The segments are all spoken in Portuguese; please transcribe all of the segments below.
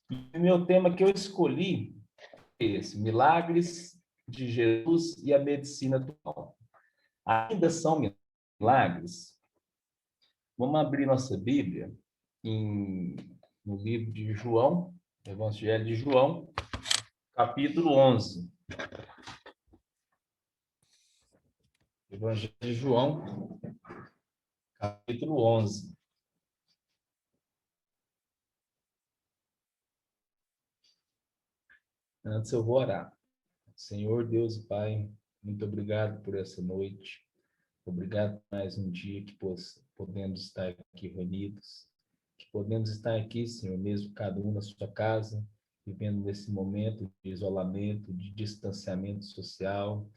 E o meu tema que eu escolhi é esse: milagres de Jesus e a medicina atual. Ainda são milagres? Vamos abrir nossa Bíblia em, no livro de João, Evangelho de João, capítulo 11. Evangelho de João, capítulo 11. Antes eu vou orar. Senhor Deus e Pai, muito obrigado por essa noite. Obrigado por mais um dia que podemos estar aqui reunidos, que podemos estar aqui, Senhor, mesmo cada um na sua casa, vivendo nesse momento de isolamento, de distanciamento social,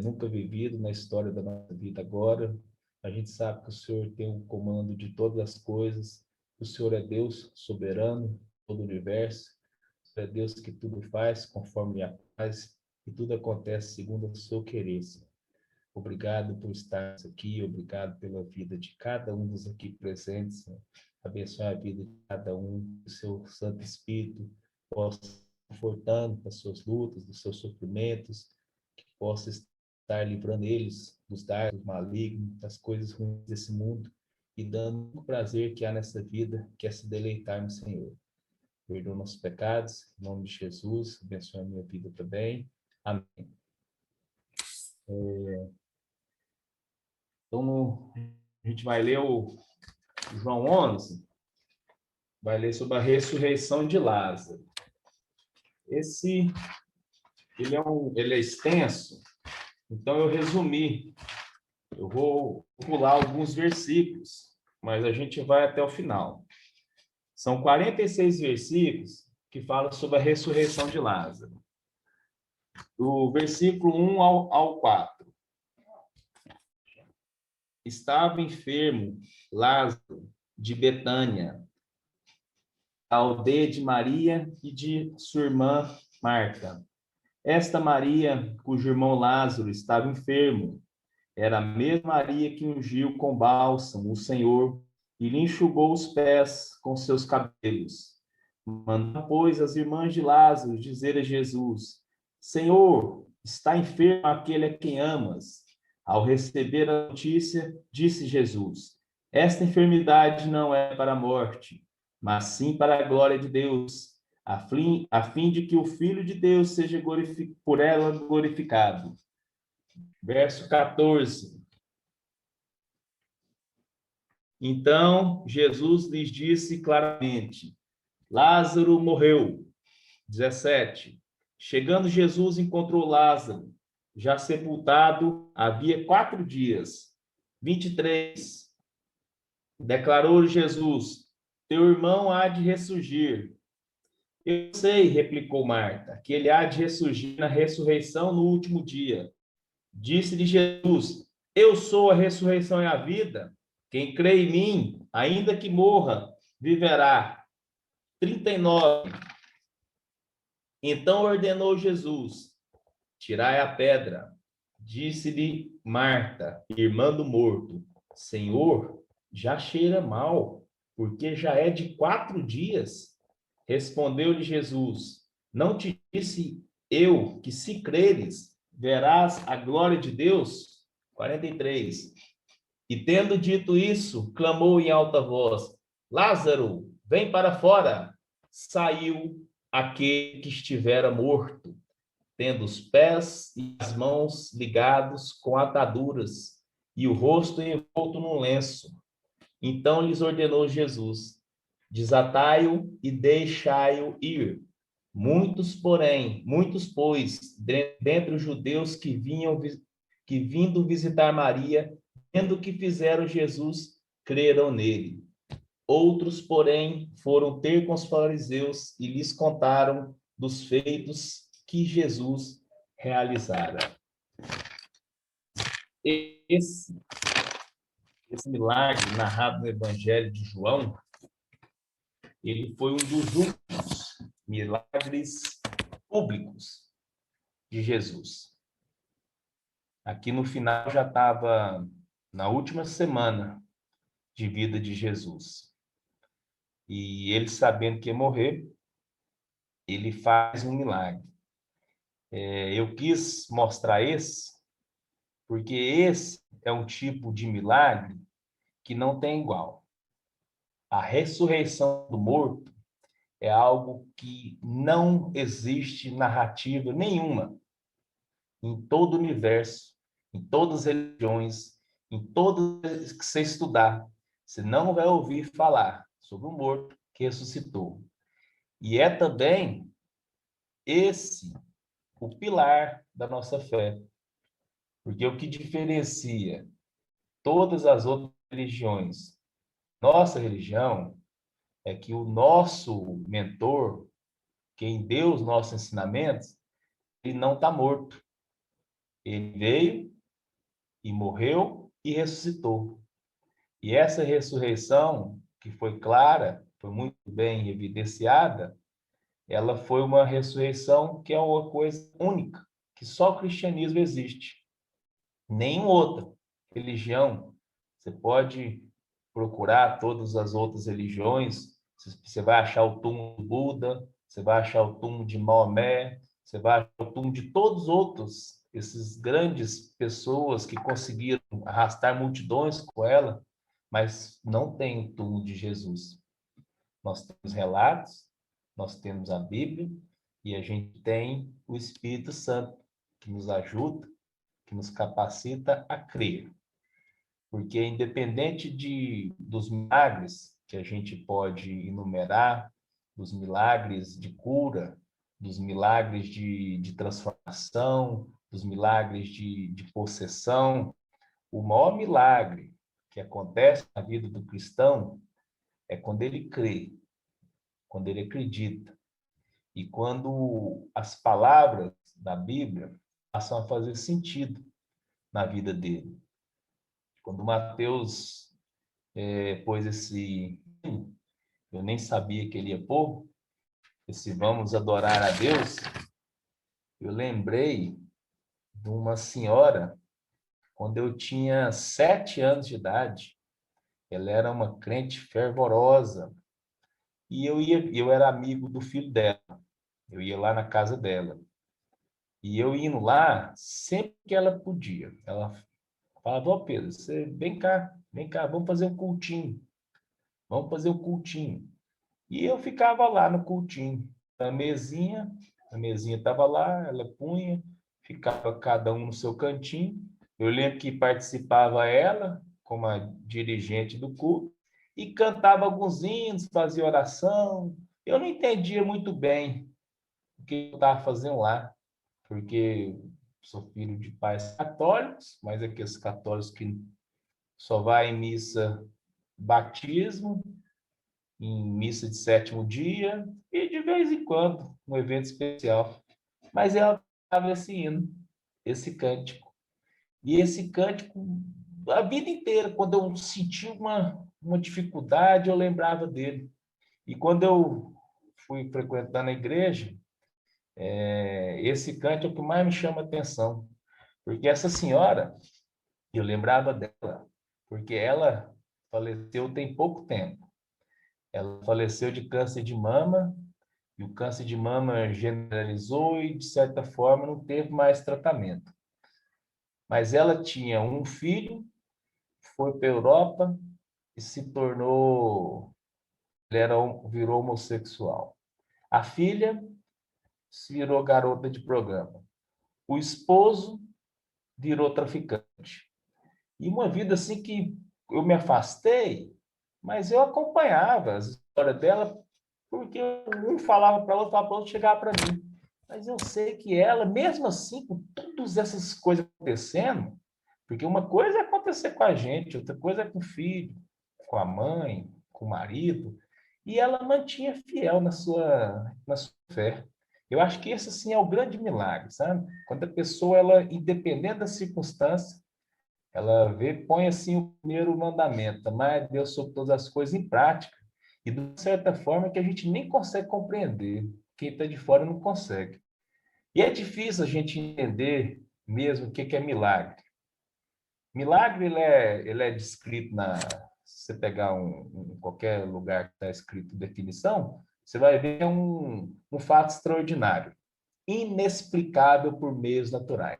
nunca vivido na história da nossa vida agora. A gente sabe que o Senhor tem o comando de todas as coisas, o Senhor é Deus soberano, todo o universo, o Senhor é Deus que tudo faz conforme a paz, e tudo acontece segundo o seu querer, Senhor. Obrigado por estar aqui, obrigado pela vida de cada um dos aqui presentes, Senhor. Abençoe a vida de cada um, que o seu Santo Espírito possa confortando das suas lutas, dos seus sofrimentos, que possa estar livrando eles dos dardos malignos, das coisas ruins desse mundo e dando o prazer que há nessa vida, que é se deleitar no Senhor. Perdoa nossos pecados, em nome de Jesus, abençoe a minha vida também. Amém. Então, a gente vai ler o João 11, vai ler sobre a ressurreição de Lázaro. Ele é extenso, então eu resumi. Eu vou pular alguns versículos, mas a gente vai até o final. São 46 versículos que falam sobre a ressurreição de Lázaro. Do versículo 1 ao 4. Estava enfermo Lázaro de Betânia, a aldeia de Maria e de sua irmã Marta. Esta Maria, cujo irmão Lázaro estava enfermo, era a mesma Maria que ungiu com bálsamo o Senhor e lhe enxugou os pés com seus cabelos. Mandou, pois, as irmãs de Lázaro dizer a Jesus: Senhor, está enfermo aquele a quem amas. Ao receber a notícia, disse Jesus: Esta enfermidade não é para a morte, mas sim para a glória de Deus, a fim de que o Filho de Deus seja por ela glorificado. Verso 14. Então Jesus lhes disse claramente: Lázaro morreu. 17. Chegando Jesus, encontrou Lázaro, já sepultado havia 4 dias. 23. Declarou Jesus: Teu irmão há de ressurgir. Eu sei, replicou Marta, que ele há de ressurgir na ressurreição no último dia. Disse-lhe Jesus: Eu sou a ressurreição e a vida. Quem crê em mim, ainda que morra, viverá. 39. Então ordenou Jesus: Tirai a pedra. Disse-lhe Marta, irmã do morto: Senhor, já cheira mal, porque já é de 4 dias. Respondeu-lhe Jesus: Não te disse eu que, se creres, verás a glória de Deus? 43. E tendo dito isso, clamou em alta voz: Lázaro, vem para fora. Saiu aquele que estivera morto, tendo os pés e as mãos ligados com ataduras e o rosto envolto num lenço. Então lhes ordenou Jesus: Desatai-o e deixai-o ir. Muitos, pois, dentre os judeus que vindo visitar Maria, vendo o que fizeram Jesus, creram nele. Outros, porém, foram ter com os fariseus e lhes contaram dos feitos que Jesus realizara. Esse milagre narrado no Evangelho de João, ele foi um dos últimos milagres públicos de Jesus. Aqui no final já estava na última semana de vida de Jesus. E ele, sabendo que ia morrer, ele faz um milagre. Eu quis mostrar esse, porque esse é um tipo de milagre que não tem igual. A ressurreição do morto é algo que não existe narrativa nenhuma em todo o universo, em todas as religiões, em todas que você estudar. Você não vai ouvir falar sobre o morto que ressuscitou. E é também esse o pilar da nossa fé. Porque o que diferencia todas as outras religiões, nossa religião, é que o nosso mentor, quem deu os nossos ensinamentos, ele não está morto. Ele veio e morreu e ressuscitou. E essa ressurreição, que foi clara, foi muito bem evidenciada, ela foi uma ressurreição que é uma coisa única, que só o cristianismo existe. Nenhuma outra religião. Você pode procurar todas as outras religiões, você vai achar o túmulo do Buda, você vai achar o túmulo de Maomé, você vai achar o túmulo de todos os outros, esses grandes pessoas que conseguiram arrastar multidões com ela, mas não tem o túmulo de Jesus. Nós temos relatos, nós temos a Bíblia e a gente tem o Espírito Santo que nos ajuda, que nos capacita a crer. Porque independente dos milagres que a gente pode enumerar, dos milagres de cura, dos milagres de transformação, dos milagres de possessão, o maior milagre que acontece na vida do cristão é quando ele crê, quando ele acredita, e quando as palavras da Bíblia passam a fazer sentido na vida dele. Quando Mateus pôs esse, eu nem sabia que ele ia pôr, esse vamos adorar a Deus, eu lembrei de uma senhora, quando eu tinha 7 anos de idade, ela era uma crente fervorosa, e eu era amigo do filho dela, eu ia lá na casa dela, e eu indo lá, sempre que ela podia, ela falava, ó Pedro, você vem cá, vamos fazer um cultinho, vamos fazer um cultinho. E eu ficava lá no cultinho, a mesinha estava lá, ela punha, ficava cada um no seu cantinho. Eu lembro que participava ela, como a dirigente do culto, e cantava alguns hinos, fazia oração. Eu não entendia muito bem o que eu estava fazendo lá, porque sou filho de pais católicos, mas aqueles católicos que só vai em missa, batismo, em missa de sétimo dia e de vez em quando um evento especial. Mas ela cantava esse hino, esse cântico. E esse cântico, a vida inteira, quando eu senti uma dificuldade, eu lembrava dele. E quando eu fui frequentando a igreja, esse cântico é o que mais me chama a atenção. Porque essa senhora, eu lembrava dela, porque ela faleceu tem pouco tempo. Ela faleceu de câncer de mama, e o câncer de mama generalizou e, de certa forma, não teve mais tratamento. Mas ela tinha um filho, foi para a Europa e se tornou, virou homossexual. A filha se virou garota de programa. O esposo virou traficante. E uma vida assim que eu me afastei, mas eu acompanhava as histórias dela, porque um falava para outro, falava para outro, chegava para mim. Mas eu sei que ela, mesmo assim, com todas essas coisas acontecendo, porque uma coisa é acontecer com a gente, outra coisa é com o filho, com a mãe, com o marido, e ela mantinha fiel na sua fé. Eu acho que esse, assim, é o grande milagre, sabe? Quando a pessoa, ela, independente da circunstância, ela vê, põe assim o primeiro mandamento, amar a Deus sobre todas as coisas em prática. E de certa forma que a gente nem consegue compreender. Quem está de fora não consegue. E é difícil a gente entender mesmo o que é milagre. Milagre ele é descrito se você pegar qualquer lugar que está escrito definição, Você vai ver um fato extraordinário, inexplicável por meios naturais.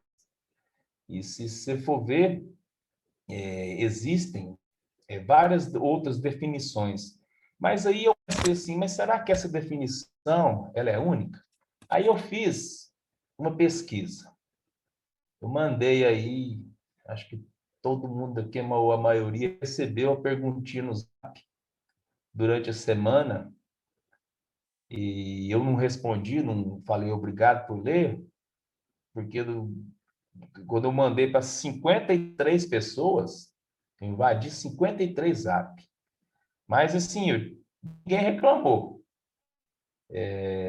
E se você for ver, existem várias outras definições. Mas aí eu pensei assim, mas será que essa definição ela é única? Aí eu fiz uma pesquisa. Eu mandei aí, acho que todo mundo aqui, ou a maioria, recebeu a perguntinha no Zap durante a semana, e eu não respondi, não falei obrigado por ler, porque quando eu mandei para 53 pessoas, eu invadi 53 Zap. Mas, assim, ninguém reclamou.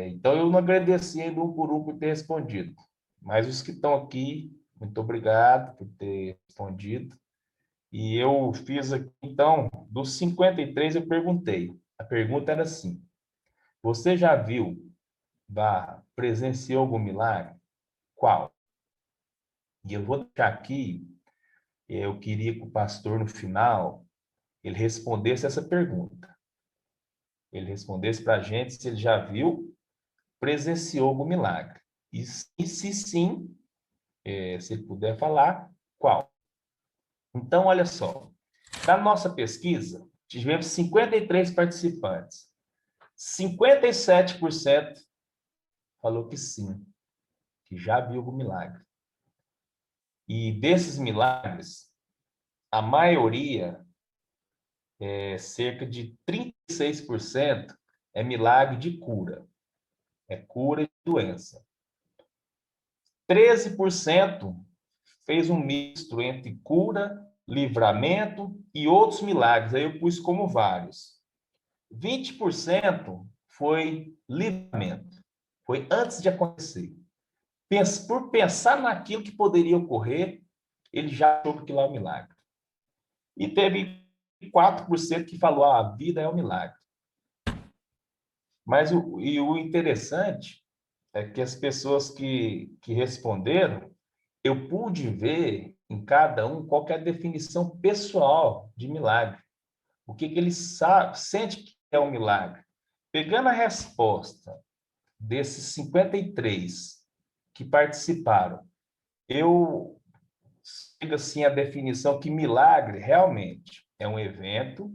Então, eu não agradeci ainda um por um por ter respondido. Mas os que estão aqui, muito obrigado por ter respondido. E eu fiz aqui, então, dos 53, eu perguntei. A pergunta era assim: você já viu, presenciou algum milagre? Qual? E eu vou deixar aqui, eu queria que o pastor, no final, ele respondesse essa pergunta. Ele respondesse para a gente se ele já viu, presenciou algum milagre. E se sim, se ele puder falar, qual? Então, olha só. Na nossa pesquisa, tivemos 53 participantes. 57% falou que sim, que já viu algum milagre. E desses milagres, a maioria, cerca de 36%, é milagre de cura. É cura de doença. 13% fez um misto entre cura, livramento e outros milagres. Aí eu pus como vários. 20% foi livramento. Foi antes de acontecer. Por pensar naquilo que poderia ocorrer, ele já achou que lá é um milagre. E teve 4% que falou, a vida é um milagre. Mas o interessante é que as pessoas que responderam, eu pude ver em cada um qual é a definição pessoal de milagre. O que ele sente que é um milagre. Pegando a resposta desses 53 que participaram, eu chego assim a definição que milagre realmente é um evento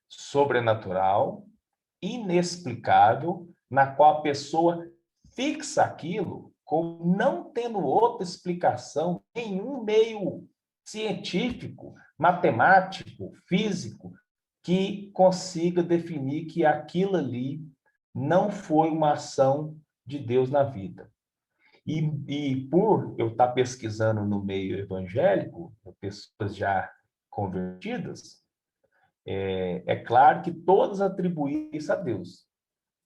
sobrenatural, inexplicável, na qual a pessoa fixa aquilo como não tendo outra explicação, nenhum meio científico, matemático, físico, que consiga definir que aquilo ali não foi uma ação de Deus na vida. E por eu estar pesquisando no meio evangélico, pessoas já convertidas, é claro que todos atribuíram isso a Deus.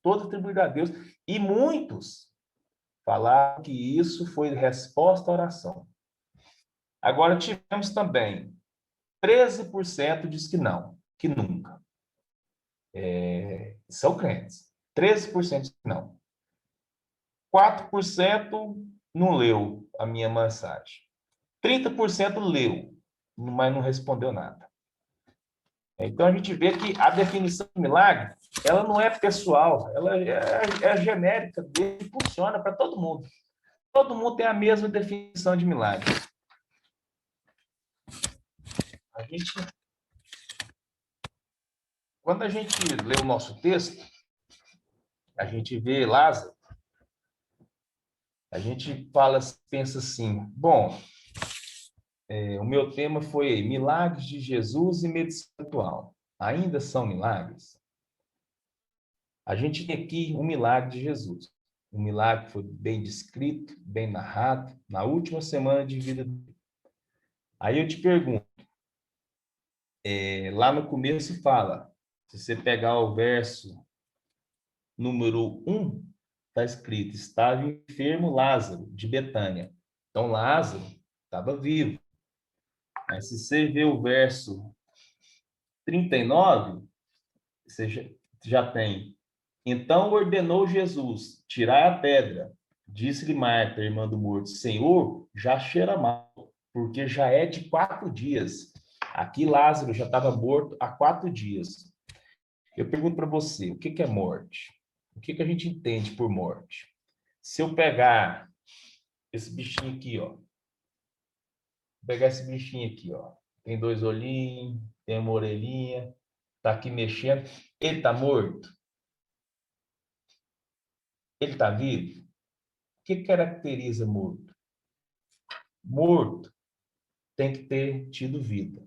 Todos atribuíram a Deus. E muitos falaram que isso foi resposta à oração. Agora, tivemos também 13% diz que não, que nunca. São crentes. 13% diz que não. 4% não leu a minha mensagem. 30% leu, mas não respondeu nada. Então, a gente vê que a definição de milagre, ela não é pessoal, ela é genérica, funciona para todo mundo. Todo mundo tem a mesma definição de milagre. Quando a gente lê o nosso texto, a gente vê Lázaro, a gente pensa assim, bom, o meu tema foi milagres de Jesus e medicina atual. Ainda são milagres? A gente tem aqui um milagre de Jesus. Um milagre que foi bem descrito, bem narrado, na última semana de vida dele. Aí eu te pergunto, lá no começo fala, se você pegar o verso número 1, está escrito, estava enfermo Lázaro, de Betânia. Então, Lázaro estava vivo. Mas se você ver o verso 39, você já tem. Então ordenou Jesus, tirai a pedra. Disse-lhe Marta, irmã do morto, Senhor, já cheira mal, porque já é de 4 dias. Aqui Lázaro já estava morto há 4 dias. Eu pergunto para você, o que é morte? O que a gente entende por morte? Se eu pegar esse bichinho aqui, ó, pegar esse bichinho aqui, ó, tem 2 olhinhos, tem uma orelhinha, tá aqui mexendo, ele tá morto? Ele tá vivo? O que caracteriza morto? Morto tem que ter tido vida.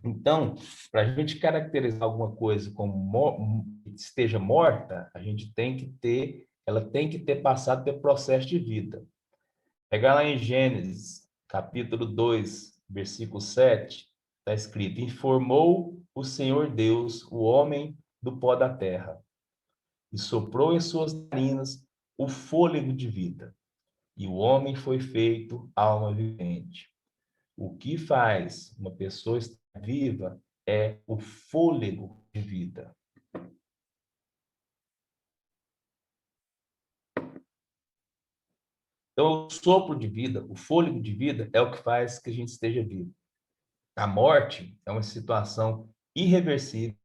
Então, para a gente caracterizar alguma coisa como que esteja morta, a gente tem que ter, ela tem que ter passado pelo processo de vida. Pegar lá em Gênesis, capítulo 2, versículo 7, está escrito: Informou o Senhor Deus o homem do pó da terra, e soprou em suas narinas o fôlego de vida, e o homem foi feito alma vivente. O que faz uma pessoa estar viva é o fôlego de vida. Então, o sopro de vida, o fôlego de vida, é o que faz que a gente esteja vivo. A morte é uma situação irreversível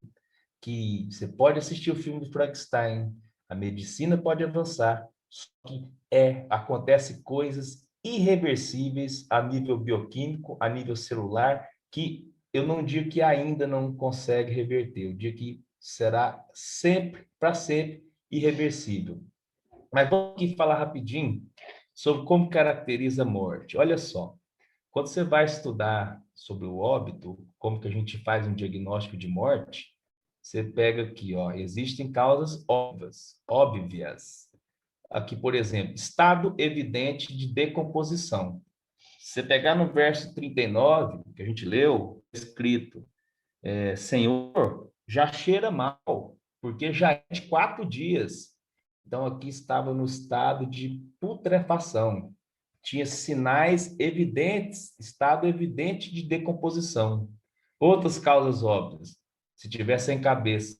que você pode assistir o filme do Frankenstein, a medicina pode avançar, só que acontece coisas irreversíveis a nível bioquímico, a nível celular, que eu não digo que ainda não consegue reverter, eu digo que será sempre, para sempre, irreversível. Mas vamos aqui falar rapidinho sobre como caracteriza a morte. Olha só, quando você vai estudar sobre o óbito, como que a gente faz um diagnóstico de morte, você pega aqui, ó, existem causas óbvias. Aqui, por exemplo, estado evidente de decomposição. Se você pegar no verso 39, que a gente leu, escrito, Senhor, já cheira mal, porque já é de 4 dias. Então, aqui estava no estado de putrefação. Tinha sinais evidentes, estado evidente de decomposição. Outras causas óbvias. Se tiver sem cabeça,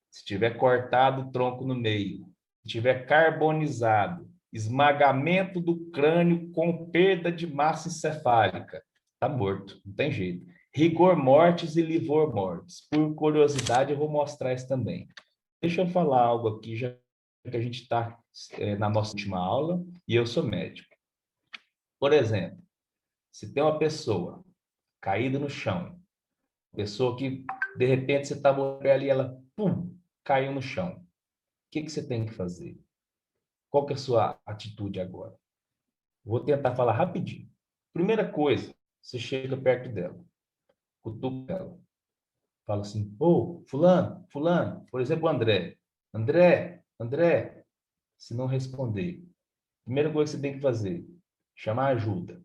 se tiver cortado o tronco no meio, se tiver carbonizado, esmagamento do crânio com perda de massa encefálica, está morto, não tem jeito. Rigor mortis e livor mortis. Por curiosidade, eu vou mostrar isso também. Deixa eu falar algo aqui, já que a gente está na nossa última aula, e eu sou médico. Por exemplo, se tem uma pessoa caída no chão, pessoa que, de repente, você está morrendo ali, ela, pum, caiu no chão. O que você tem que fazer? Qual que é a sua atitude agora? Vou tentar falar rapidinho. Primeira coisa, você chega perto dela, cutuca ela, fala assim, ô, fulano, fulano, por exemplo, André. André, se não responder, primeira coisa que você tem que fazer, chamar ajuda.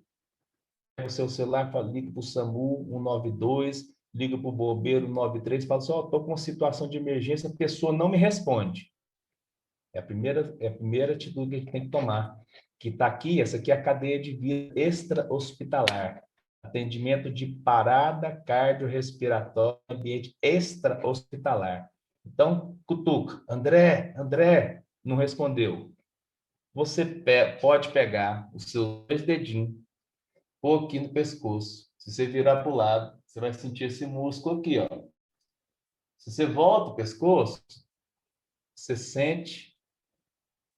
Pega o seu celular, fala, liga para o SAMU 192, liga para o bombeiro 193, fala assim, estou com uma situação de emergência, a pessoa não me responde. É a primeira atitude que a gente tem que tomar. Que está aqui, essa aqui é a cadeia de vida extra-hospitalar. Atendimento de parada cardiorrespiratória, ambiente extra-hospitalar. Então, cutuca. André, não respondeu. Você pode pegar os seus 2 dedinhos, pôr aqui no pescoço. Se você virar para o lado, você vai sentir esse músculo aqui, ó. Se você volta o pescoço, você sente,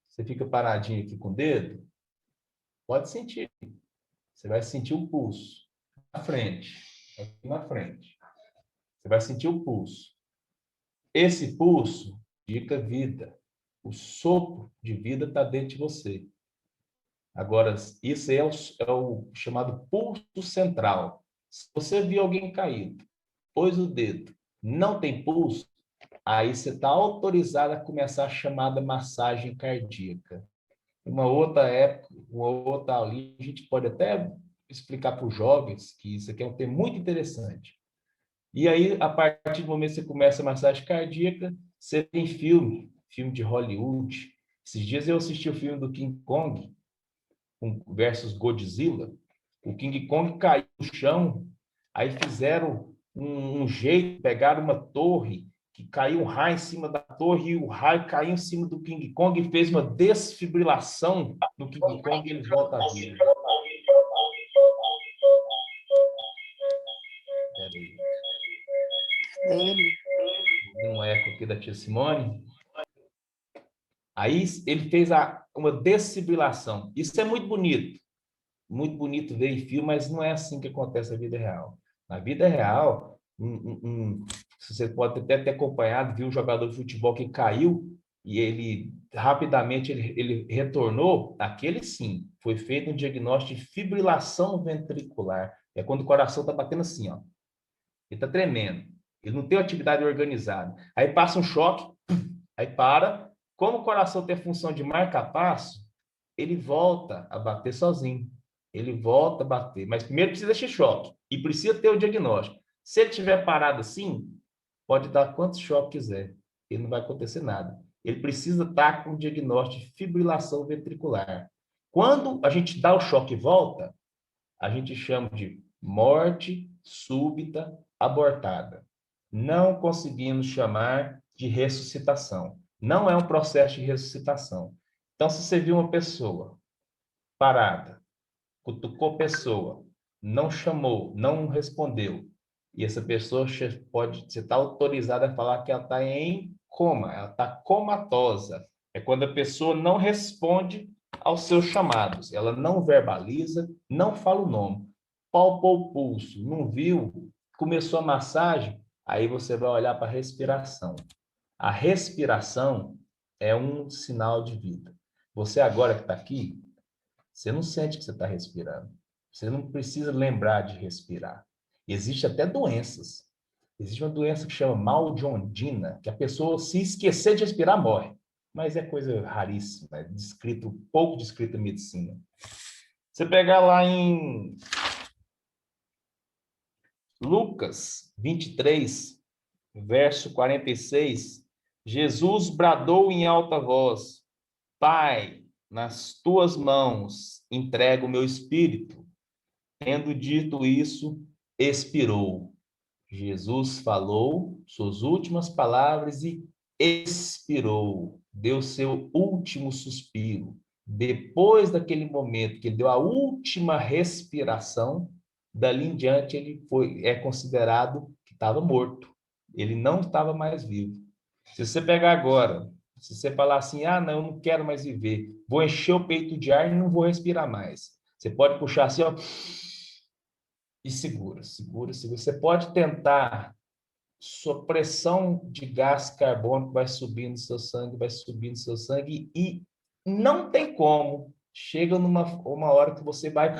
você fica paradinho aqui com o dedo, pode sentir. Você vai sentir o pulso na frente, aqui na frente. Você vai sentir o pulso. Esse pulso indica vida. O sopro de vida está dentro de você. Agora, isso é o chamado pulso central. Se você viu alguém caído, pôs o dedo, não tem pulso, aí você está autorizado a começar a chamada massagem cardíaca. Uma outra época, uma outra aulinha, a gente pode até explicar para os jovens que isso aqui é um tema muito interessante. E aí, a partir do momento que você começa a massagem cardíaca, você tem filme de Hollywood. Esses dias eu assisti o filme do King Kong versus Godzilla. O King Kong caiu no chão, aí fizeram um jeito, pegaram uma torre, que caiu um raio em cima da torre, e o raio caiu em cima do King Kong e fez uma desfibrilação no King Kong e ele volta à vida. Peraí. Dele. Um eco aqui da tia Simone. Aí ele fez uma desfibrilação. Isso é muito bonito ver em filme, mas não é assim que acontece na vida real. Na vida real, você pode até ter acompanhado, viu um jogador de futebol que caiu e ele rapidamente ele retornou, aquele sim, foi feito um diagnóstico de fibrilação ventricular. É quando o coração está batendo assim, ó. Ele está tremendo. Ele não tem uma atividade organizada. Aí passa um choque, aí para. Como o coração tem a função de marca-passo, ele volta a bater sozinho. Ele volta a bater. Mas primeiro precisa de choque. E precisa ter o diagnóstico. Se ele tiver parado assim, pode dar quantos choques quiser. Ele não vai acontecer nada. Ele precisa estar com o diagnóstico de fibrilação ventricular. Quando a gente dá o choque e volta, a gente chama de morte súbita abortada. Não conseguimos chamar de ressuscitação. Não é um processo de ressuscitação. Então, se você viu uma pessoa parada, cutucou a pessoa, não chamou, não respondeu, e essa pessoa pode, você está autorizada a falar que ela está em coma, ela está comatosa. É quando a pessoa não responde aos seus chamados, ela não verbaliza, não fala o nome, palpou o pulso, não viu, começou a massagem, aí você vai olhar para a respiração. A respiração é um sinal de vida. Você agora que está aqui, você não sente que você está respirando. Você não precisa lembrar de respirar. Existe até doenças. Existe uma doença que chama mal de Ondina, que a pessoa, se esquecer de respirar, morre. Mas é coisa raríssima, é descrito, pouco descrito em medicina. Você pegar lá em Lucas 23, verso 46, Jesus bradou em alta voz: Pai, nas tuas mãos entrego o meu espírito. Tendo dito isso, expirou. Jesus falou suas últimas palavras e expirou, deu seu último suspiro. Depois daquele momento que ele deu a última respiração, dali em diante ele é considerado que estava morto. Ele não estava mais vivo. Se você pegar agora, se você falar assim, ah, não, eu não quero mais viver, vou encher o peito de ar e não vou respirar mais. Você pode puxar assim, ó, e segura, segura, segura. Você pode tentar, sua pressão de gás carbônico vai subindo no seu sangue, vai subindo no seu sangue e não tem como. Chega numa uma hora que você vai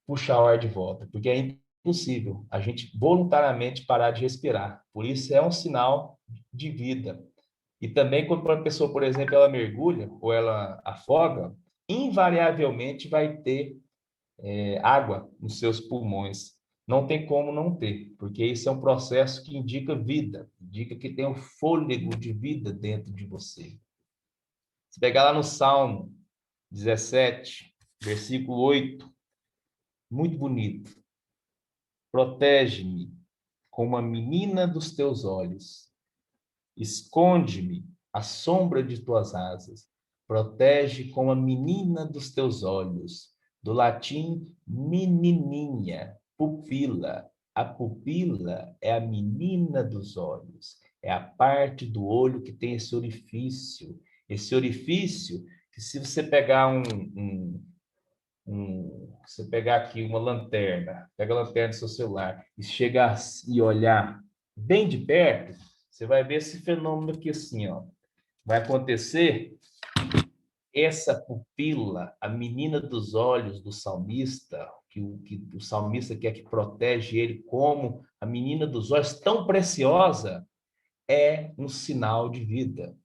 puxar o ar de volta, porque é impossível a gente voluntariamente parar de respirar. Por isso é um sinal de vida. E também quando uma pessoa, por exemplo, ela mergulha ou ela afoga, invariavelmente vai ter água nos seus pulmões. Não tem como não ter, porque isso é um processo que indica vida, indica que tem um fôlego de vida dentro de você. Se pegar lá no Salmo 17, versículo 8, muito bonito. Protege-me como a menina dos teus olhos. Esconde-me à sombra de tuas asas. Protege como a menina dos teus olhos. Do latim, menininha, pupila. A pupila é a menina dos olhos. É a parte do olho que tem esse orifício. Esse orifício, que se você pegar você pegar aqui uma lanterna, pega a lanterna do seu celular e chegar e olhar bem de perto, você vai ver esse fenômeno aqui assim, ó. Vai acontecer essa pupila, a menina dos olhos do salmista, que o salmista quer que protege ele como a menina dos olhos tão preciosa, é um sinal de vida.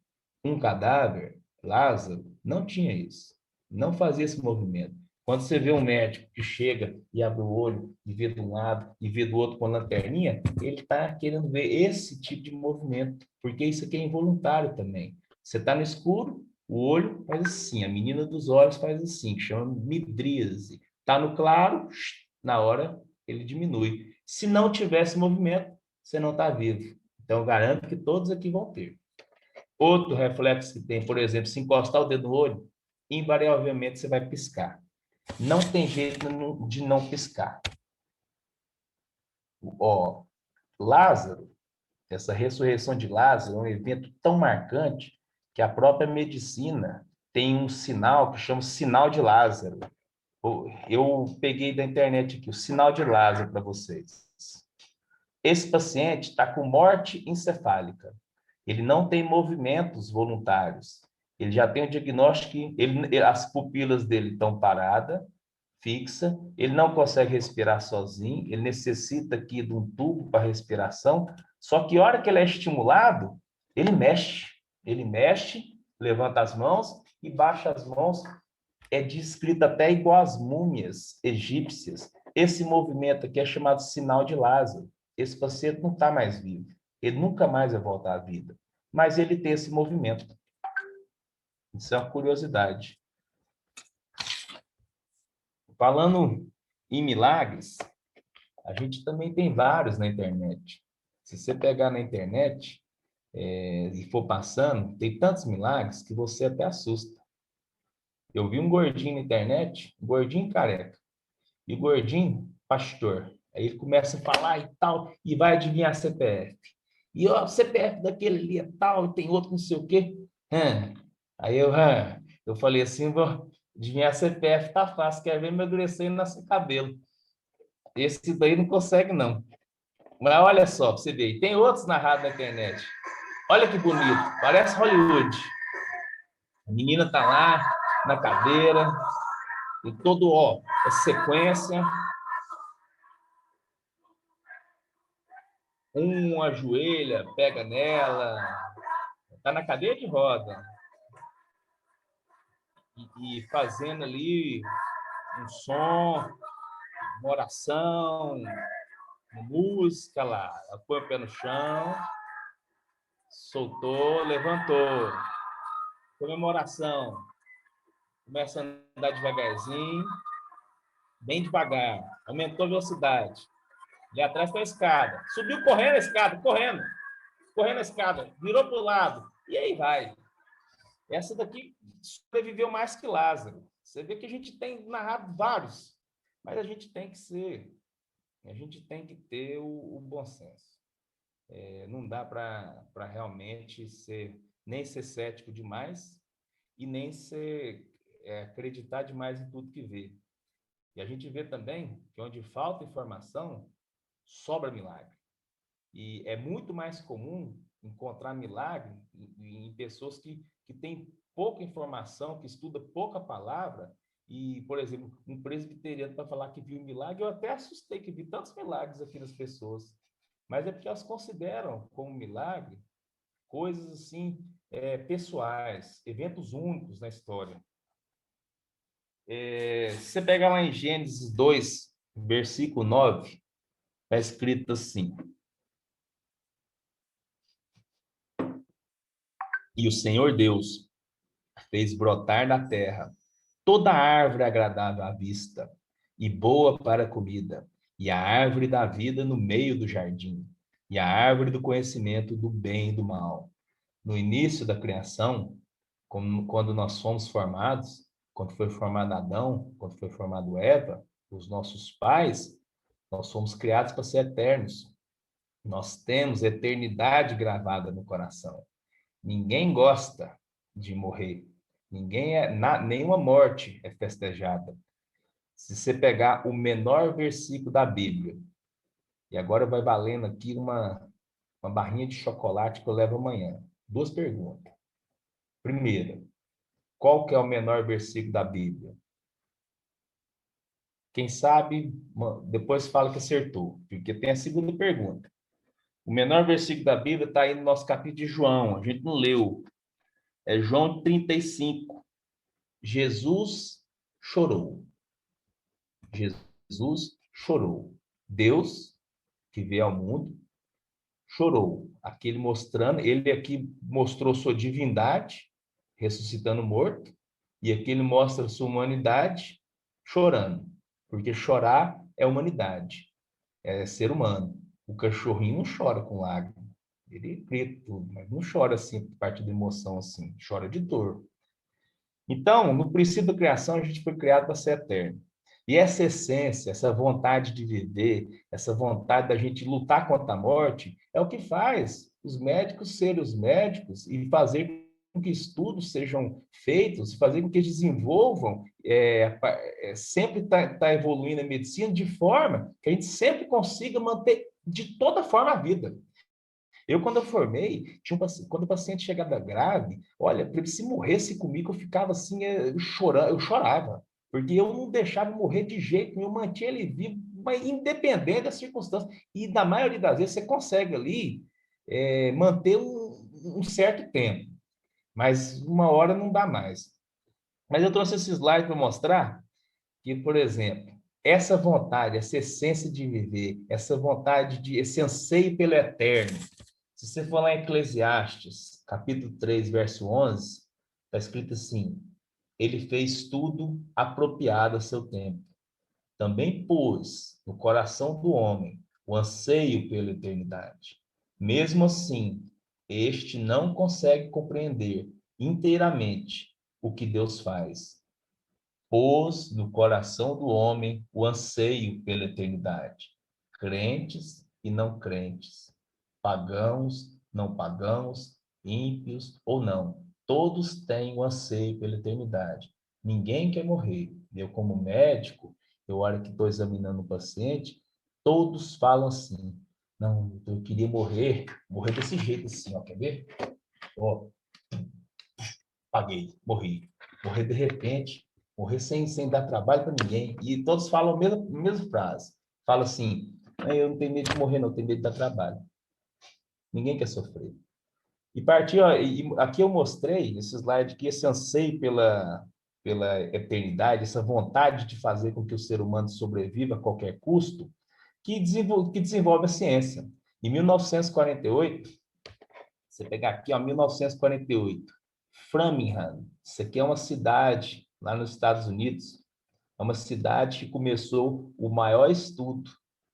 Um cadáver, Lázaro, não tinha isso. Não fazia esse movimento. Quando você vê um médico que chega e abre o olho e vê de um lado e vê do outro com a lanterninha, ele está querendo ver esse tipo de movimento, porque isso aqui é involuntário também. Você está no escuro, o olho faz assim, a menina dos olhos faz assim, que chama midríase. Está no claro, na hora ele diminui. Se não tivesse movimento, você não está vivo. Então, eu garanto que todos aqui vão ter. Outro reflexo que tem, por exemplo, se encostar o dedo no olho, invariavelmente você vai piscar. Não tem jeito de não piscar. Ó, Lázaro, essa ressurreição de Lázaro é um evento tão marcante que a própria medicina tem um sinal que chama sinal de Lázaro. Eu peguei da internet aqui o sinal de Lázaro para vocês. Esse paciente está com morte encefálica. Ele não tem movimentos voluntários. Ele já tem o diagnóstico, as pupilas dele estão paradas, fixa, ele não consegue respirar sozinho, ele necessita aqui de um tubo para respiração, só que a hora que ele é estimulado, ele mexe, levanta as mãos e baixa as mãos, é descrito até igual às múmias egípcias. Esse movimento aqui é chamado sinal de Lázaro. Esse paciente não está mais vivo, ele nunca mais vai voltar à vida, mas ele tem esse movimento. Isso é uma curiosidade. Falando em milagres, a gente também tem vários na internet. Se você pegar na internet e for passando, tem tantos milagres que você até assusta. Eu vi um gordinho na internet, um gordinho careca, e o gordinho pastor. Aí ele começa a falar e tal, e vai adivinhar CPF. E ó, o CPF daquele ali é tal, e tem outro não sei o quê. Aí eu falei assim, vou adivinhar CPF tá fácil, quer ver meu endurecer e nascer cabelo. Esse daí não consegue, não. Mas olha só, para você ver, tem outros narrados na internet. Olha que bonito, parece Hollywood. A menina tá lá, na cadeira, e todo, ó, a sequência. Um ajoelha, pega nela, tá na cadeira de roda. E fazendo ali um som, uma oração, uma música lá. Ela põe o pé no chão, soltou, levantou. Comemoração. Começa a andar devagarzinho, bem devagar. Aumentou a velocidade. Ali atrás está a escada. Subiu correndo a escada, correndo a escada. Virou para o lado. E aí vai. Essa daqui sobreviveu mais que Lázaro. Você vê que a gente tem narrado vários, mas a gente tem que ter o bom senso. Não dá para realmente nem ser cético demais e nem acreditar demais em tudo que vê. E a gente vê também que onde falta informação, sobra milagre. E é muito mais comum encontrar milagre em pessoas que têm pouca informação, que estudam pouca palavra. E, por exemplo, um presbiteriano para falar que viu milagre, eu até assustei que vi tantos milagres aqui das pessoas. Mas é porque elas consideram como milagre coisas assim, pessoais, eventos únicos na história. Se você pegar lá em Gênesis 2, versículo 9, está escrito assim: E o Senhor Deus fez brotar na terra toda árvore agradável à vista e boa para a comida, e a árvore da vida no meio do jardim, e a árvore do conhecimento do bem e do mal. No início da criação, quando nós fomos formados, quando foi formado Adão, quando foi formado Eva, os nossos pais, nós fomos criados para ser eternos. Nós temos eternidade gravada no coração. Ninguém gosta de morrer. Nenhuma morte é festejada. Se você pegar o menor versículo da Bíblia, e agora vai valendo aqui uma barrinha de chocolate que eu levo amanhã. 2 perguntas. Primeira, qual que é o menor versículo da Bíblia? Quem sabe, depois fala que acertou, porque tem a segunda pergunta. O menor versículo da Bíblia está aí no nosso capítulo de João, a gente não leu. É João 35. Jesus chorou. Jesus chorou. Deus, que veio ao mundo, chorou. Ele aqui mostrou sua divindade, ressuscitando morto, e aqui ele mostra sua humanidade, chorando. Porque chorar é humanidade, é ser humano. O cachorrinho não chora com lágrimas. Ele grita tudo, mas não chora assim, parte da emoção assim, chora de dor. Então, no princípio da criação, a gente foi criado para ser eterno. E essa essência, essa vontade de viver, essa vontade da gente lutar contra a morte, é o que faz os médicos serem os médicos e fazer com que estudos sejam feitos, fazer com que eles desenvolvam, sempre tá evoluindo a medicina de forma que a gente sempre consiga manter de toda forma a vida. Quando eu formei, quando o paciente chegava grave, olha, para ele se morresse comigo, eu ficava assim, eu chorava, porque eu não deixava morrer de jeito nenhum, eu mantinha ele vivo, mas independente das circunstâncias. E na maioria das vezes você consegue ali manter um certo tempo, mas uma hora não dá mais. Mas eu trouxe esse slide para mostrar que, por exemplo, essa vontade, essa essência de viver, essa vontade esse anseio pelo eterno, se você for lá em Eclesiastes, capítulo 3, verso 11, está escrito assim: ele fez tudo apropriado a seu tempo. Também pôs no coração do homem o anseio pela eternidade. Mesmo assim, este não consegue compreender inteiramente o que Deus faz. Pôs no coração do homem o anseio pela eternidade. Crentes e não crentes, pagãos, não pagãos, ímpios ou não, todos têm o anseio pela eternidade. Ninguém quer morrer. Eu, como médico, eu olho que estou examinando o paciente, todos falam assim: não, eu queria morrer desse jeito assim, ó, quer ver? Ó, paguei, morrer de repente, morrer sem dar trabalho para ninguém. E todos falam a mesma frase. Fala assim: eu não tenho medo de morrer, não, eu tenho medo de dar trabalho. Ninguém quer sofrer. E partiu, aqui eu mostrei, nesse slide, que esse anseio pela eternidade, essa vontade de fazer com que o ser humano sobreviva a qualquer custo, que desenvolve a ciência. Em 1948, você pegar aqui, ó, 1948, Framingham, isso aqui é uma cidade lá nos Estados Unidos, é uma cidade que começou o maior estudo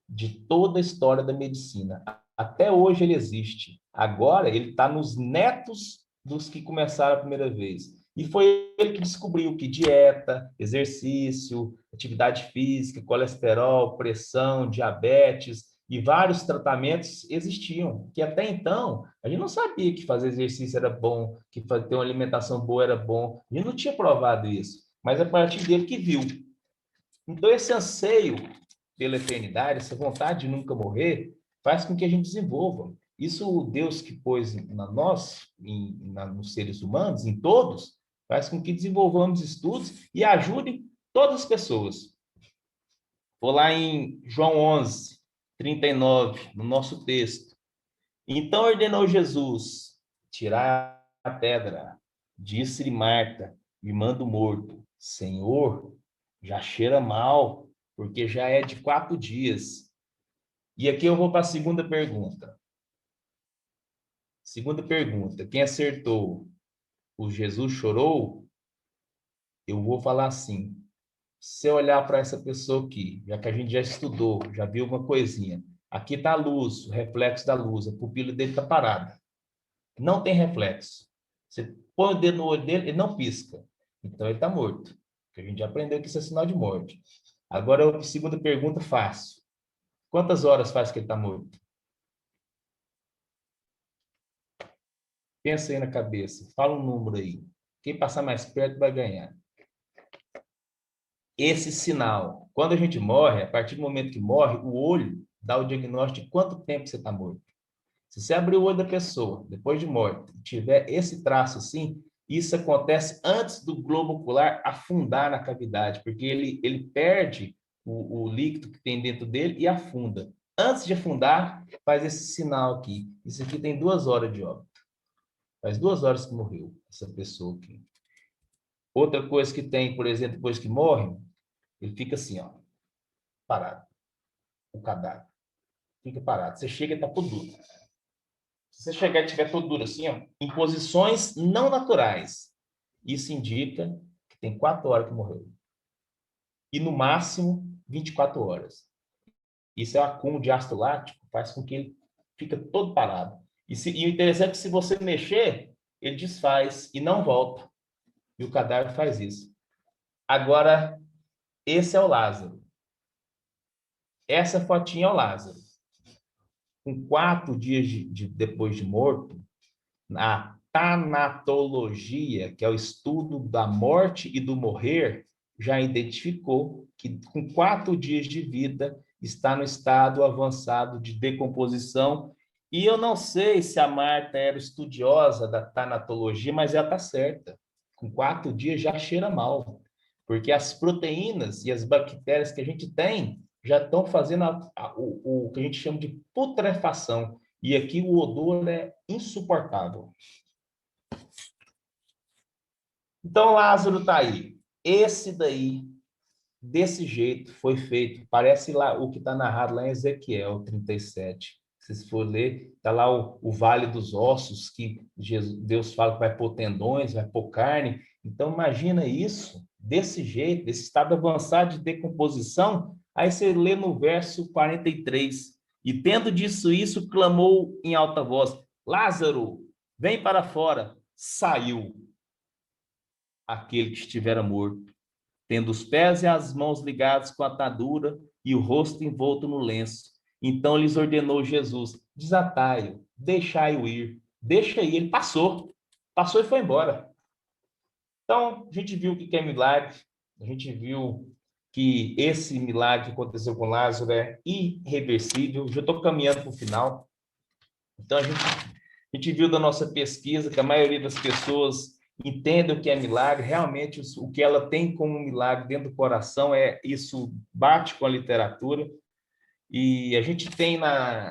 de toda a história da medicina. Até hoje ele existe. Agora ele está nos netos dos que começaram a primeira vez. E foi ele que descobriu que dieta, exercício, atividade física, colesterol, pressão, diabetes e vários tratamentos existiam, que até então a gente não sabia que fazer exercício era bom, que ter uma alimentação boa era bom. A gente não tinha provado isso, mas a partir dele que viu. Então, esse anseio pela eternidade, essa vontade de nunca morrer, faz com que a gente desenvolva. Isso o Deus que pôs na nós, nos seres humanos, em todos, faz com que desenvolvamos estudos e ajude todas as pessoas. Vou lá em João 11, 39, no nosso texto. Então ordenou Jesus: tirar a pedra. Disse-lhe Marta, irmã do morto: Senhor, já cheira mal, porque já é de 4 dias. E aqui eu vou para a segunda pergunta. Segunda pergunta: quem acertou? O Jesus chorou? Eu vou falar assim: se eu olhar para essa pessoa aqui, já que a gente já estudou, já viu uma coisinha, aqui está a luz, o reflexo da luz, a pupila dele está parada. Não tem reflexo. Você põe o dedo no olho dele, ele não pisca. Então ele está morto. Que a gente já aprendeu que isso é sinal de morte. Agora, a segunda pergunta, fácil. Quantas horas faz que ele está morto? Pensa aí na cabeça. Fala um número aí. Quem passar mais perto vai ganhar. Esse sinal, quando a gente morre, a partir do momento que morre, o olho dá o diagnóstico de quanto tempo você está morto. Se você abrir o olho da pessoa, depois de morto, e tiver esse traço assim, isso acontece antes do globo ocular afundar na cavidade, porque ele perde o líquido que tem dentro dele e afunda. Antes de afundar, faz esse sinal aqui. Isso aqui tem 2 horas de óbito. Faz 2 horas que morreu essa pessoa aqui. Outra coisa que tem, por exemplo, depois que morre, ele fica assim, ó, parado. O cadáver fica parado. Você chega e está tudo duro. Se você chegar e tiver todo duro assim, ó, em posições não naturais, isso indica que tem 4 horas que morreu. E no máximo 24 horas. Isso é o acúmulo de ácido lático, faz com que ele fica todo parado. E o interessante é que se você mexer, ele desfaz e não volta. E o cadáver faz isso. Agora, esse é o Lázaro. Essa fotinha é o Lázaro. Com 4 dias depois de morto, tanatologia, que é o estudo da morte e do morrer, já identificou que com 4 dias de vida está no estado avançado de decomposição. E eu não sei se a Marta era estudiosa da tanatologia, mas ela está certa. Com 4 dias já cheira mal, porque as proteínas e as bactérias que a gente tem já estão fazendo o que a gente chama de putrefação. E aqui o odor é insuportável. Então, Lázaro está aí. Esse daí, desse jeito, foi feito. Parece lá o que está narrado lá em Ezequiel 37. Se você for ler, está lá o Vale dos Ossos, que Deus fala que vai pôr tendões, vai pôr carne. Então, imagina isso, desse jeito, desse estado avançado de decomposição. Aí você lê no verso 43. E tendo disso isso, clamou em alta voz: Lázaro, vem para fora. Saiu aquele que estivera morto, tendo os pés e as mãos ligados com atadura e o rosto envolto no lenço. Então lhes ordenou Jesus: desatai-o, deixai-o ir. Deixa aí, ele passou e foi embora. Então, a gente viu o que é milagre, a gente viu que esse milagre que aconteceu com Lázaro é irreversível. Já estou caminhando para o final. Então, a gente viu da nossa pesquisa que a maioria das pessoas entende o que é milagre, realmente o que ela tem como milagre dentro do coração isso bate com a literatura, e a gente tem na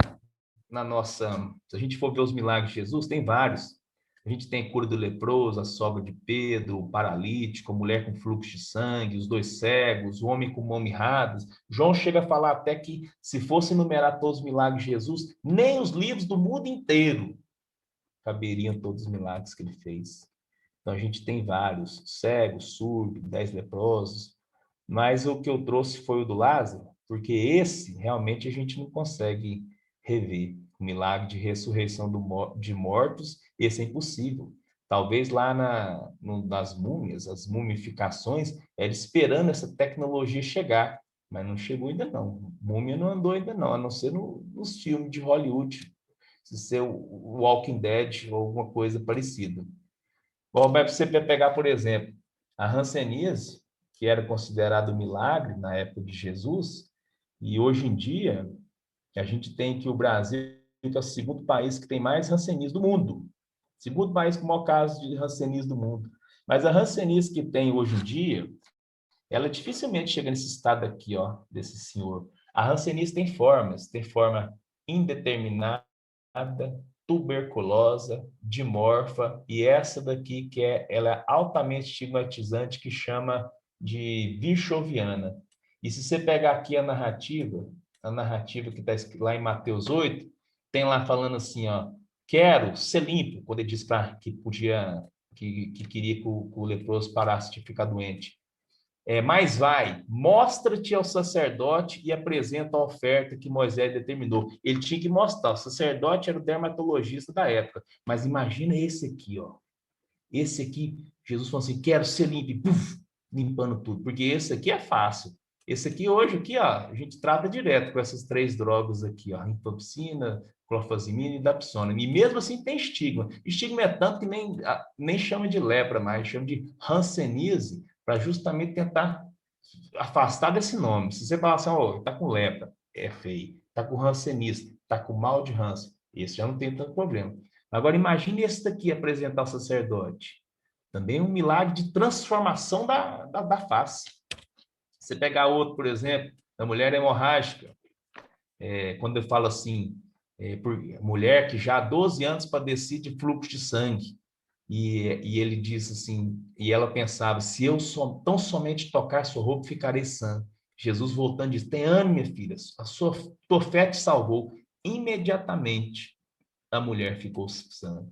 nossa, se a gente for ver os milagres de Jesus, tem vários. A gente tem a cura do leproso, a sogra de Pedro, o paralítico, a mulher com fluxo de sangue, os 2 cegos, o homem com mão mirradas. João chega a falar até que, se fosse enumerar todos os milagres de Jesus, nem os livros do mundo inteiro caberiam todos os milagres que ele fez. Então, a gente tem vários, cegos, surdo, 10 leprosos, mas o que eu trouxe foi o do Lázaro, porque esse realmente a gente não consegue rever. O milagre de ressurreição de mortos, esse é impossível. Talvez lá nas múmias, as mumificações, era esperando essa tecnologia chegar, mas não chegou ainda não. Múmia não andou ainda não, a não ser nos filmes de Hollywood, se ser o Walking Dead ou alguma coisa parecida. Bom, mas você pegar, por exemplo, a hanseníase, que era considerado milagre na época de Jesus, e hoje em dia a gente tem que o Brasil é o segundo país que tem mais hanseníase do mundo. Segundo país com o maior caso de hanseníase do mundo. Mas a hanseníase que tem hoje em dia, ela dificilmente chega nesse estado aqui, ó, desse senhor. A hanseníase tem formas, tem forma indeterminada, tuberculosa, dimorfa, e essa daqui ela é altamente estigmatizante, que chama de virchoviana. E se você pegar aqui a narrativa que está escrita lá em Mateus 8, tem lá falando assim, ó, quero ser limpo, quando ele disse que podia, que queria que o leproso parasse de ficar doente. Mas vai, mostra-te ao sacerdote e apresenta a oferta que Moisés determinou. Ele tinha que mostrar, o sacerdote era o dermatologista da época, mas imagina esse aqui, ó. Esse aqui, Jesus falou assim, quero ser limpo, e puf, limpando tudo, porque esse aqui é fácil. Esse aqui hoje, aqui, ó, a gente trata direto com essas 3 drogas aqui, ó, rifampicina, clofazimina e dapsona. E mesmo assim tem estigma. Estigma é tanto que nem chama de lepra mais, chama de hanseníase, para justamente tentar afastar desse nome. Se você falar assim, oh, tá com lepra, é feio. Tá com hanseníase, tá com mal de Hansen, esse já não tem tanto problema. Agora, imagine esse daqui apresentar ao sacerdote. Também um milagre de transformação da face. Você pegar outro, por exemplo, da mulher hemorrágica, quando eu falo assim, por mulher que já há 12 anos padecia de fluxo de sangue, e ele disse assim, e ela pensava, se eu tão somente tocar sua roupa, ficarei sã. Jesus voltando diz, tem ânimo, minha filha, tua fé te salvou. Imediatamente, a mulher ficou sã.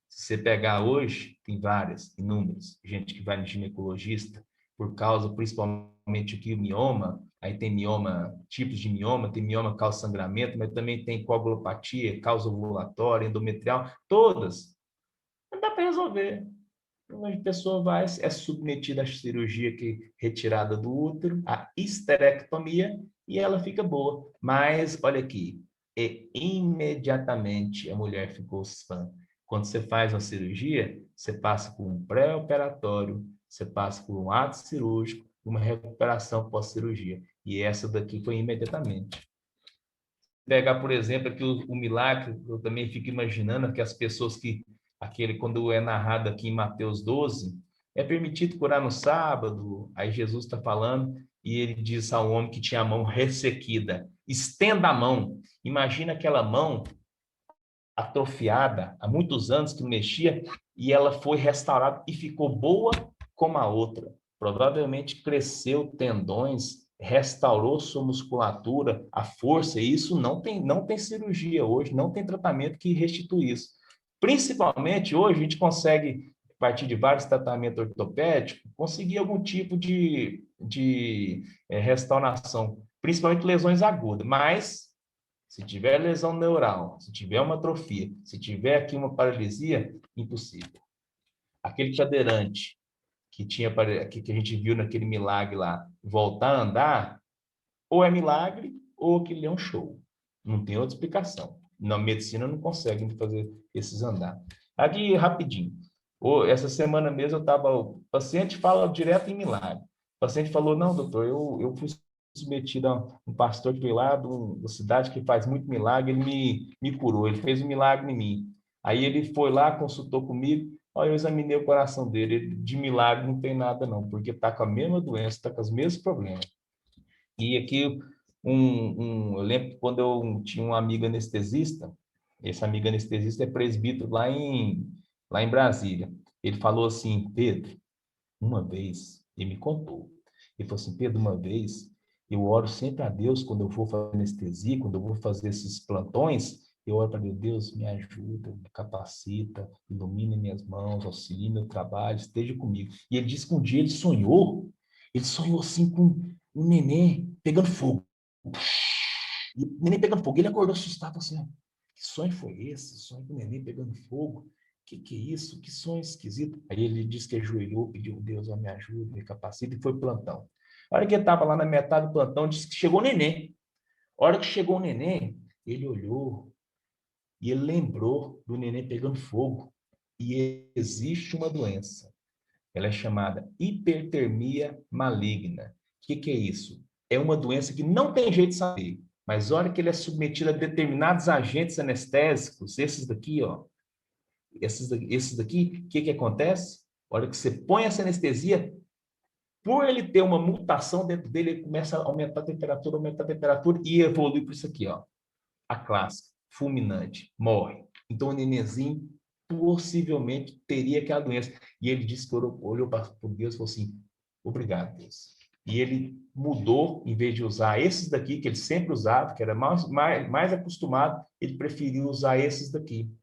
Se você pegar hoje, tem várias, inúmeras, gente que vai no ginecologista por causa, principalmente aqui, o mioma, aí tem mioma, tipos de mioma, tem mioma que causa sangramento, mas também tem coagulopatia, causa ovulatória, endometrial, todas. Não dá para resolver. A pessoa vai, é submetida à cirurgia retirada do útero, a histerectomia, e ela fica boa. Mas, olha aqui, imediatamente a mulher ficou sã. Quando você faz uma cirurgia, você passa por um pré-operatório, você passa por um ato cirúrgico, uma recuperação pós-cirurgia. E essa daqui foi imediatamente. Pegar, por exemplo, aqui o milagre, eu também fico imaginando que as pessoas que, quando é narrado aqui em Mateus 12, é permitido curar no sábado, aí Jesus está falando, e ele diz ao homem que tinha a mão ressequida, estenda a mão. Imagina aquela mão atrofiada, há muitos anos que não mexia, e ela foi restaurada e ficou boa como a outra. Provavelmente cresceu tendões, restaurou sua musculatura, a força, e isso não tem cirurgia hoje, não tem tratamento que restitui isso. Principalmente hoje, a gente consegue, a partir de vários tratamentos ortopédicos, conseguir algum tipo de restauração, principalmente lesões agudas, mas se tiver lesão neural, se tiver uma atrofia, se tiver aqui uma paralisia, impossível. Aquele cadeirante que a gente viu naquele milagre lá, voltar a andar, ou é milagre, ou aquele é um show. Não tem outra explicação. Na medicina não consegue fazer esses andar. Aqui, rapidinho. Essa semana mesmo o paciente fala direto em milagre. O paciente falou, não, doutor, eu fui submetido a um pastor que veio lá da cidade que faz muito milagre, ele me curou, ele fez um milagre em mim. Aí ele foi lá, consultou comigo, eu examinei o coração dele, de milagre não tem nada não, porque está com a mesma doença, está com os mesmos problemas. E aqui, eu lembro que quando eu tinha um amigo anestesista, esse amigo anestesista é presbítero lá em Brasília. Ele falou assim, Pedro, uma vez, ele me contou, ele falou assim, Pedro, uma vez, eu oro sempre a Deus quando eu vou fazer anestesia, quando eu vou fazer esses plantões, eu oro para Deus, Deus me ajuda, me capacita, ilumine minhas mãos, auxilie meu trabalho, esteja comigo. E ele disse que um dia ele sonhou assim com um neném pegando fogo. E o neném pegando fogo. Ele acordou assustado assim, que sonho foi esse? Sonho com o neném pegando fogo? Que é isso? Que sonho esquisito. Aí ele disse que ajoelhou, pediu, Deus, me ajuda, me capacita, e foi plantão. A hora que ele estava lá na metade do plantão, disse que chegou o neném. A hora que chegou o neném, ele olhou e ele lembrou do neném pegando fogo. E existe uma doença. Ela é chamada hipertermia maligna. O que é isso? É uma doença que não tem jeito de saber, mas a hora que ele é submetido a determinados agentes anestésicos, esses daqui, o que acontece? A hora que você põe essa anestesia, por ele ter uma mutação dentro dele, ele começa a aumentar a temperatura e evolui para isso aqui, a clássica, fulminante, morre. Então o nenenzinho possivelmente teria aquela doença. E ele disse que olhou para Deus e falou assim, obrigado, Deus. E ele mudou, em vez de usar esses daqui, que ele sempre usava, que era mais acostumado, ele preferiu usar esses daqui.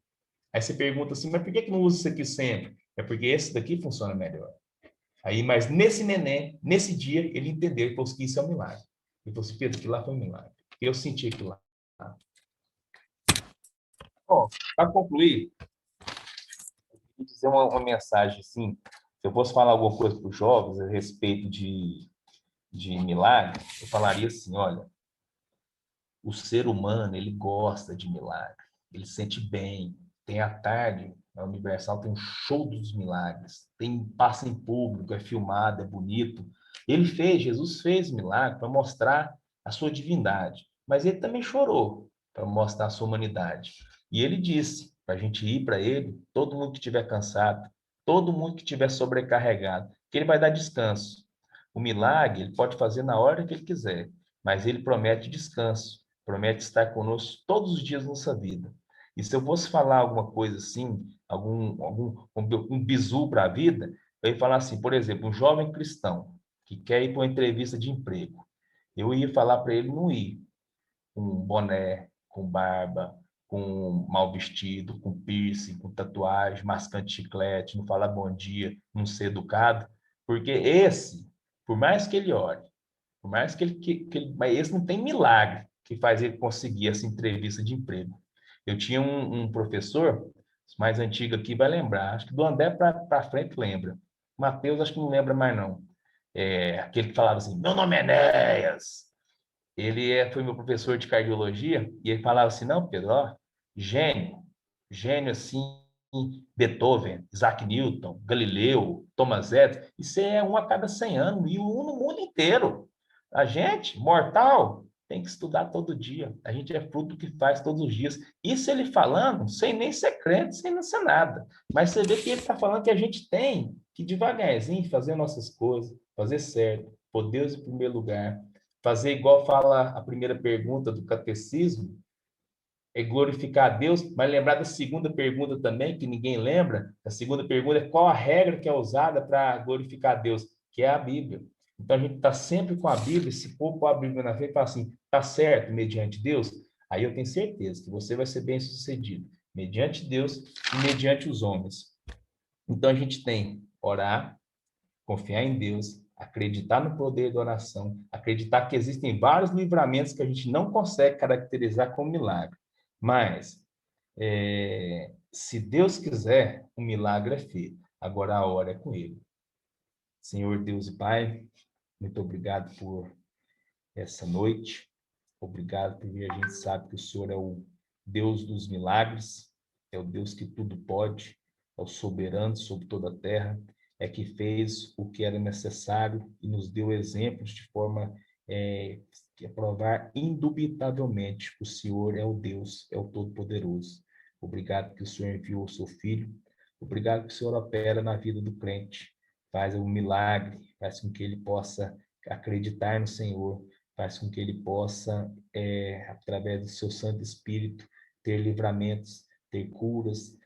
Aí você pergunta assim, mas por que não usa isso aqui sempre? É porque esse daqui funciona melhor. Aí, mas nesse neném, nesse dia, ele entendeu, ele falou que isso é um milagre. Ele falou assim, Pedro, aquilo lá foi um milagre. Eu senti aquilo lá. Bom, para concluir, eu dizer uma mensagem assim, se eu fosse falar alguma coisa para os jovens a respeito de milagre, eu falaria assim, olha, o ser humano, ele gosta de milagre, ele sente bem, tem a tarde, a Universal tem um show dos milagres, passa em público, é filmado, é bonito. Jesus fez milagre para mostrar a sua divindade, mas ele também chorou para mostrar a sua humanidade. E ele disse para a gente ir para ele, todo mundo que estiver cansado, todo mundo que estiver sobrecarregado, que ele vai dar descanso. O milagre ele pode fazer na hora que ele quiser, mas ele promete descanso, promete estar conosco todos os dias da nossa vida. E se eu fosse falar alguma coisa assim, um bizu para a vida, eu ia falar assim, por exemplo, um jovem cristão que quer ir para uma entrevista de emprego, eu ia falar para ele não ir com boné, com barba, com mal vestido, com piercing, com tatuagem, mascando chiclete, não falar bom dia, não ser educado, porque por mais que ele ore, por mais mas esse não tem milagre que faz ele conseguir essa entrevista de emprego. Eu tinha um professor, mais antigo aqui vai lembrar, acho que do André para frente lembra. Mateus acho que não lembra mais não. Aquele que falava assim, meu nome é Enéas. Foi meu professor de cardiologia e ele falava assim, não, Pedro, gênio assim, Beethoven, Isaac Newton, Galileu, Thomas Edison. Isso é um a cada 100 anos, e um no mundo inteiro. A gente, mortal, tem que estudar todo dia. A gente é fruto do que faz todos os dias. Isso ele falando, sem nem ser crente, sem não ser nada. Mas você vê que ele está falando que a gente tem que devagarzinho fazer nossas coisas, fazer certo, pôr Deus em primeiro lugar, fazer igual fala a primeira pergunta do catecismo, é glorificar a Deus, mas lembrar da segunda pergunta também, que ninguém lembra. A segunda pergunta é qual a regra que é usada para glorificar a Deus, que é a Bíblia. Então a gente está sempre com a Bíblia, se for com a Bíblia na frente e falar assim, está certo, mediante Deus, aí eu tenho certeza que você vai ser bem sucedido, mediante Deus e mediante os homens. Então a gente tem orar, confiar em Deus, acreditar no poder da oração, acreditar que existem vários livramentos que a gente não consegue caracterizar como milagre. Mas, se Deus quiser, um milagre é feito. Agora a hora é com Ele. Senhor Deus e Pai, muito obrigado por essa noite. Obrigado porque a gente sabe que o Senhor é o Deus dos milagres, é o Deus que tudo pode, é o soberano sobre toda a terra, é que fez o que era necessário e nos deu exemplos de forma que provar indubitavelmente que o Senhor é o Deus, é o Todo-Poderoso. Obrigado que o Senhor enviou o seu Filho, obrigado que o Senhor opera na vida do crente, faz um milagre, faz com que ele possa acreditar no Senhor, faz com que ele possa, através do seu Santo Espírito, ter livramentos, ter curas,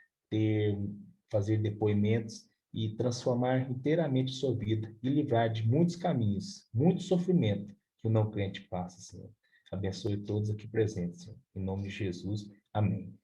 fazer depoimentos e transformar inteiramente sua vida e livrar de muitos caminhos, muito sofrimento que o não crente passa, Senhor. Abençoe todos aqui presentes, Senhor. Em nome de Jesus, amém.